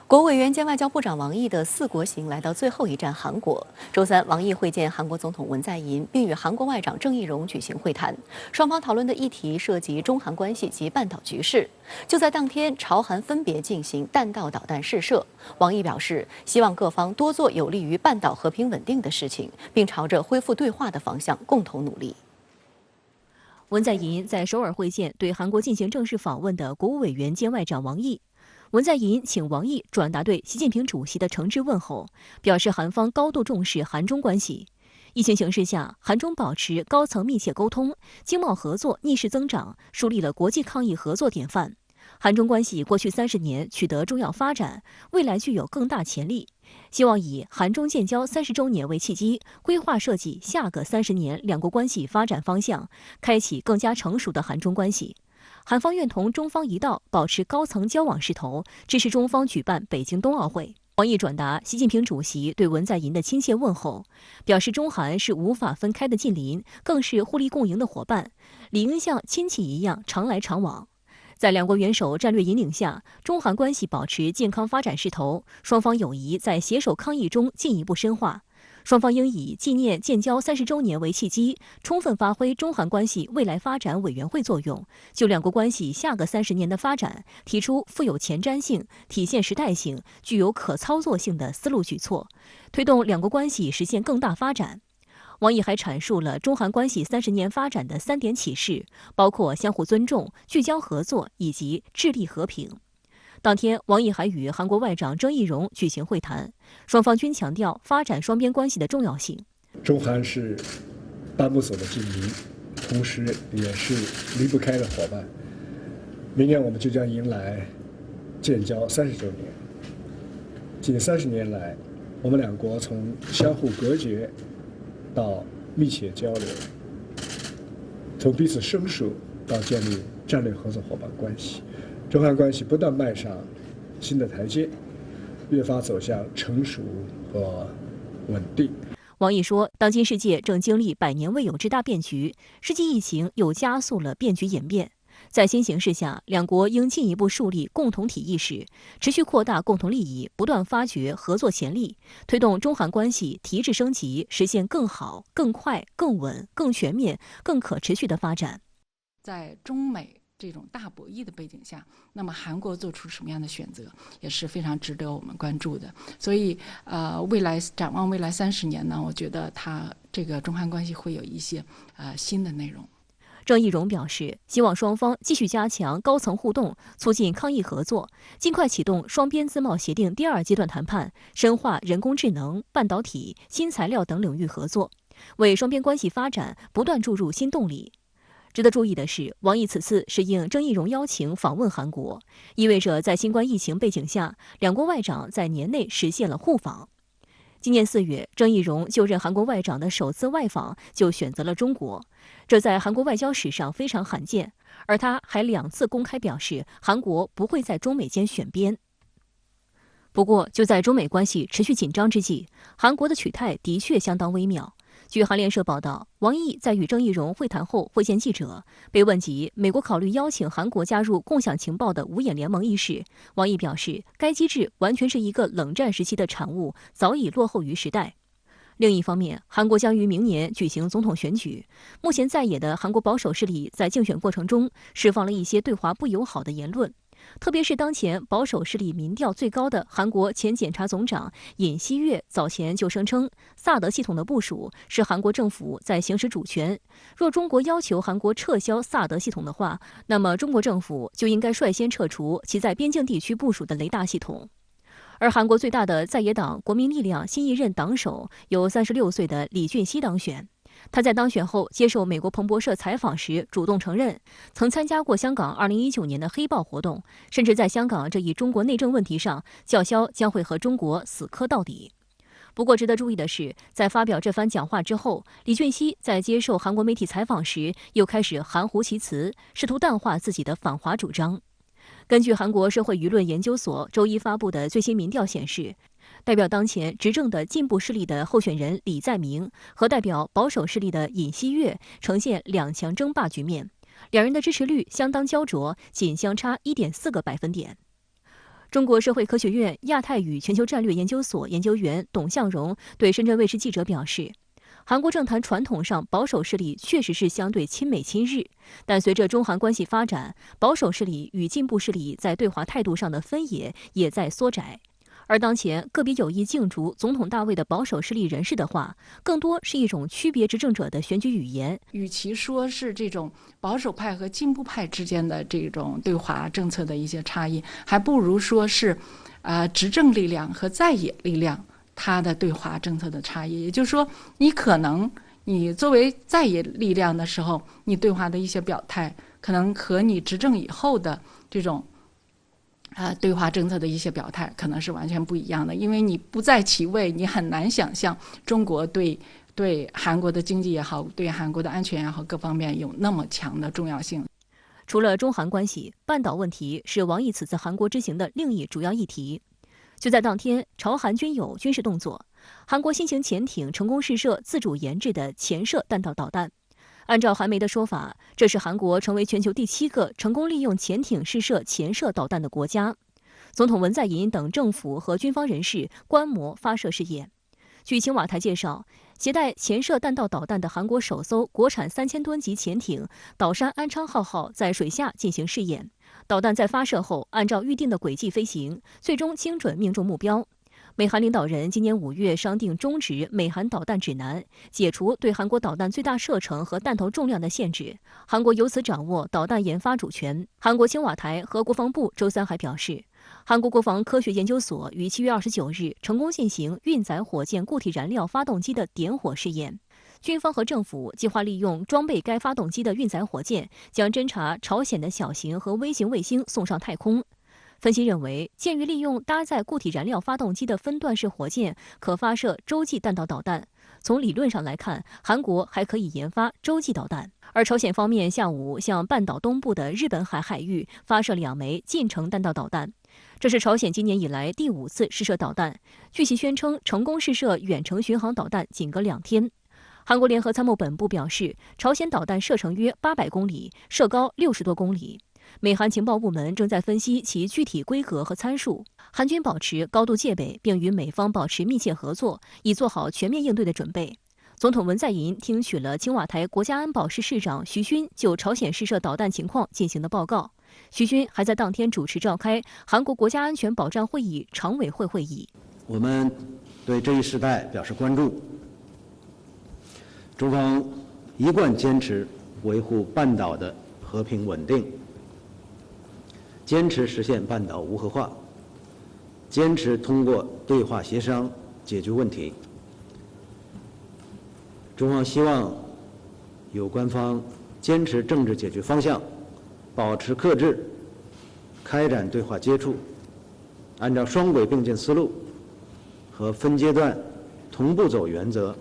国务委员兼外交部长王毅的4国行来到最后一站韩国。周三，王毅会见韩国总统文在寅，并与韩国外长郑义溶举行会谈。双方讨论的议题涉及中韩关系及半岛局势。就在当天，朝韩分别进行弹道导弹试射。王毅表示，希望各方多做有利于半岛和平稳定的事情，并朝着恢复对话的方向共同努力。文在寅在首尔会见对韩国进行正式访问的国务委员兼外长王毅。文在寅请王毅转达对习近平主席的诚挚问候，表示韩方高度重视韩中关系。疫情形势下，韩中保持高层密切沟通，经贸合作逆势增长，树立了国际抗疫合作典范。韩中关系过去30年取得重要发展，未来具有更大潜力。希望以韩中建交30周年为契机，规划设计下个30年两国关系发展方向，开启更加成熟的韩中关系。韩方愿同中方一道，保持高层交往势头，支持中方举办北京冬奥会。王毅转达习近平主席对文在寅的亲切问候，表示中韩是无法分开的近邻，更是互利共赢的伙伴，理应像亲戚一样常来常往。在两国元首战略引领下，中韩关系保持健康发展势头，双方友谊在携手抗疫中进一步深化。双方应以纪念建交30周年为契机，充分发挥中韩关系未来发展委员会作用，就两国关系下个30年的发展提出富有前瞻性、体现时代性、具有可操作性的思路举措，推动两国关系实现更大发展。王毅还阐述了中韩关系30年发展的3点启示，包括相互尊重、聚焦合作以及致力和平。当天，王毅还与韩国外长郑义溶举行会谈，双方均强调发展双边关系的重要性。中韩是搭不走的近邻，同时也是离不开的伙伴。明年我们就将迎来建交30周年。近30年来，我们两国从相互隔绝到密切交流，从彼此生疏到建立战略合作伙伴关系。中韩关系不断迈上新的台阶，越发走向成熟和稳定。王毅说，当今世界正经历100年未有之大变局，世纪疫情又加速了变局演变。在新形势下，两国应进一步树立共同体意识，持续扩大共同利益，不断发掘合作潜力，推动中韩关系提质升级，实现更好、更快、更稳、更全面、更可持续的发展。在中美这种大博弈的背景下，那么韩国做出什么样的选择，也是非常值得我们关注的。所以，展望未来30年呢，我觉得它这个中韩关系会有一些新的内容。郑义溶表示，希望双方继续加强高层互动，促进抗疫合作，尽快启动双边自贸协定第2阶段谈判，深化人工智能、半导体、新材料等领域合作，为双边关系发展不断注入新动力。值得注意的是，王毅此次是应郑义溶邀请访问韩国，意味着在新冠疫情背景下，两国外长在年内实现了互访。今年4月，郑义溶就任韩国外长的首次外访就选择了中国，这在韩国外交史上非常罕见。而他还2次公开表示，韩国不会在中美间选边。不过，就在中美关系持续紧张之际，韩国的取态的确相当微妙。据韩联社报道，王毅在与郑义溶会谈后会见记者，被问及美国考虑邀请韩国加入共享情报的五眼联盟一事，王毅表示，该机制完全是一个冷战时期的产物，早已落后于时代。另一方面，韩国将于明年举行总统选举，目前在野的韩国保守势力在竞选过程中释放了一些对华不友好的言论。特别是当前保守势力民调最高的韩国前检察总长尹锡悦早前就声称，萨德系统的部署是韩国政府在行使主权。若中国要求韩国撤销萨德系统的话，那么中国政府就应该率先撤除其在边境地区部署的雷达系统。而韩国最大的在野党国民力量新一任党首由36岁的李俊熙当选。他在当选后接受美国彭博社采访时主动承认，曾参加过香港2019年的黑暴活动，甚至在香港这一中国内政问题上叫嚣将会和中国死磕到底。不过值得注意的是，在发表这番讲话之后，李俊熙在接受韩国媒体采访时又开始含糊其辞，试图淡化自己的反华主张。根据韩国社会舆论研究所周一发布的最新民调显示，代表当前执政的进步势力的候选人李在明和代表保守势力的尹锡悦呈现2强争霸局面，两人的支持率相当焦灼，仅相差1.4个百分点。中国社会科学院亚太与全球战略研究所研究员董向荣对深圳卫视记者表示，韩国政坛传统上保守势力确实是相对亲美亲日，但随着中韩关系发展，保守势力与进步势力在对华态度上的分野也在缩窄。而当前个别有意竞逐总统大位的保守势力人士的话，更多是一种区别执政者的选举语言。与其说是这种保守派和进步派之间的这种对华政策的一些差异，还不如说是，执政力量和在野力量它的对华政策的差异。也就是说，你作为在野力量的时候，你对华的一些表态，可能和你执政以后的这种对华政策的一些表态可能是完全不一样的，因为你不在其位，你很难想象中国对韩国的经济也好，对韩国的安全也好，各方面有那么强的重要性。除了中韩关系，半岛问题是王毅此次韩国之行的另一主要议题。就在当天，朝韩均有军事动作，韩国新型潜艇成功试射自主研制的潜射弹道导弹。按照韩媒的说法，这是韩国成为全球第7个成功利用潜艇试射潜射导弹的国家。总统文在寅等政府和军方人士观摩发射试验。据青瓦台介绍，携带潜射弹道导弹的韩国首艘国产3000吨级潜艇岛山安昌号在水下进行试验。导弹在发射后按照预定的轨迹飞行，最终精准命中目标。美韩领导人今年5月商定终止美韩导弹指南，解除对韩国导弹最大射程和弹头重量的限制，韩国由此掌握导弹研发主权。韩国青瓦台和国防部周三还表示，韩国国防科学研究所于7月29日成功进行运载火箭固体燃料发动机的点火试验。军方和政府计划利用装备该发动机的运载火箭，将侦察朝鲜的小型和微型卫星送上太空。分析认为，鉴于利用搭载固体燃料发动机的分段式火箭可发射洲际弹道导弹，从理论上来看，韩国还可以研发洲际导弹。而朝鲜方面下午向半岛东部的日本海域发射2枚近程弹道导弹，这是朝鲜今年以来第5次试射导弹。据其宣称，成功试射远程巡航导弹仅隔2天。韩国联合参谋本部表示，朝鲜导弹射程约800公里，射高60多公里。美韩情报部门正在分析其具体规格和参数，韩军保持高度戒备，并与美方保持密切合作，以做好全面应对的准备。总统文在寅听取了青瓦台国家安保室室长徐勋就朝鲜试射导弹情况进行的报告。徐勋还在当天主持召开韩国国家安全保障会议常委会会议。我们对这一事态表示关注，中方一贯坚持维护半岛的和平稳定，坚持实现半岛无核化，坚持通过对话协商解决问题。中方希望有关方坚持政治解决方向，保持克制，开展对话接触，按照双轨并进思路和分阶段同步走原则，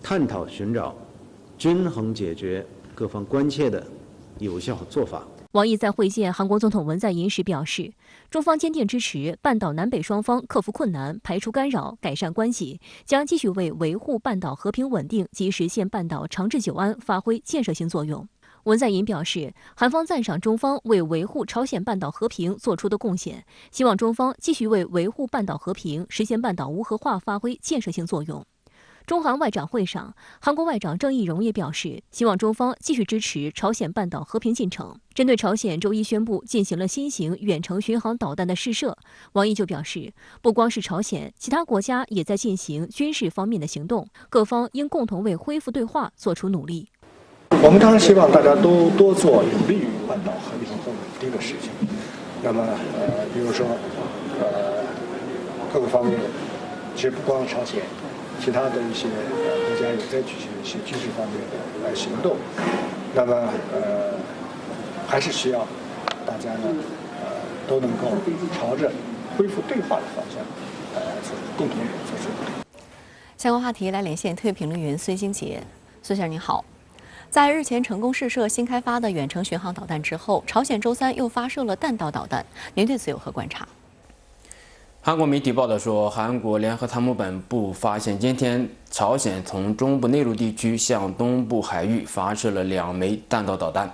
探讨寻找均衡解决各方关切的有效做法。王毅在会见韩国总统文在寅时表示，中方坚定支持半岛南北双方克服困难、排除干扰、改善关系，将继续为维护半岛和平稳定及实现半岛长治久安发挥建设性作用。文在寅表示，韩方赞赏中方为维护朝鲜半岛和平做出的贡献，希望中方继续为维护半岛和平、实现半岛无核化发挥建设性作用。中韩外长会上，韩国外长郑义溶也表示，希望中方继续支持朝鲜半岛和平进程。针对朝鲜周一宣布进行了新型远程巡航导弹的试射，王毅就表示，不光是朝鲜，其他国家也在进行军事方面的行动，各方应共同为恢复对话做出努力。我们当然希望大家都多做有利于半岛和平和稳定的事情。那么比如说各个方面，其实不光朝鲜，其他的一些国家也在举行一些军事方面的行动。那么还是需要大家呢都能够朝着恢复对话的方向共同做出努力。相关话题来连线特约评论员孙兴杰。孙先生您好。在日前成功试射新开发的远程巡航导弹之后，朝鲜周三又发射了弹道导弹，您对此有何观察？韩国媒体报道说，韩国联合参谋本部发现，今天朝鲜从中部内陆地区向东部海域发射了2枚弹道导弹。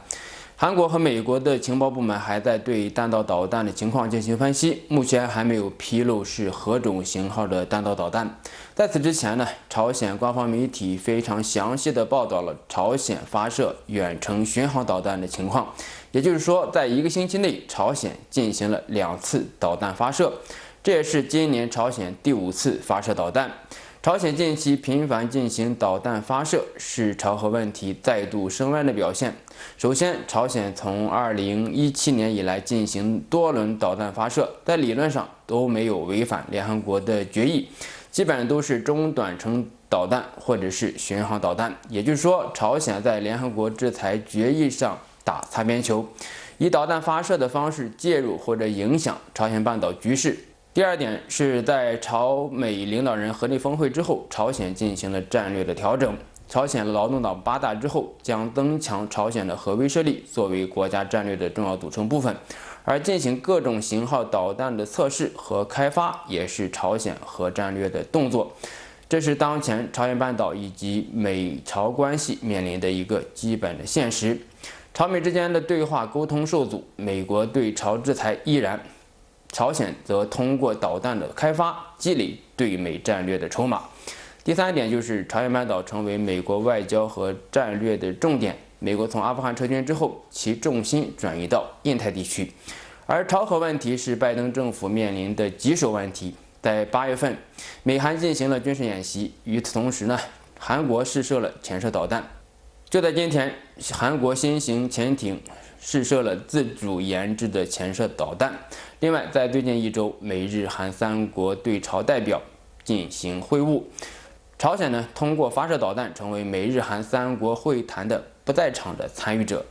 韩国和美国的情报部门还在对弹道导弹的情况进行分析，目前还没有披露是何种型号的弹道导弹。在此之前呢，朝鲜官方媒体非常详细的报道了朝鲜发射远程巡航导弹的情况，也就是说，在1个星期内，朝鲜进行了2次导弹发射，这也是今年朝鲜第5次发射导弹。朝鲜近期频繁进行导弹发射，是朝核问题再度升温的表现。首先，朝鲜从2017年以来进行多轮导弹发射，在理论上都没有违反联合国的决议，基本都是中短程导弹或者是巡航导弹。也就是说，朝鲜在联合国制裁决议上打擦边球，以导弹发射的方式介入或者影响朝鲜半岛局势。第二点是在朝美领导人合内峰会之后，朝鲜进行了战略的调整。朝鲜劳动党8大之后，将增强朝鲜的核威慑力作为国家战略的重要组成部分，而进行各种型号导弹的测试和开发，也是朝鲜核战略的动作。这是当前朝鲜半岛以及美朝关系面临的一个基本的现实。朝美之间的对话沟通受阻，美国对朝制裁依然。朝鲜则通过导弹的开发积累对美战略的筹码。第3点就是朝鲜半岛成为美国外交和战略的重点。美国从阿富汗撤军之后，其重心转移到印太地区，而朝核问题是拜登政府面临的棘手问题。在8月份，美韩进行了军事演习，与此同时呢，韩国试射了潜射导弹。就在今天，韩国新型潜艇试射了自主研制的潜射导弹。另外，在最近1周，美日韩3国对朝代表进行会晤。朝鲜呢，通过发射导弹成为美日韩3国会谈的不在场的参与者。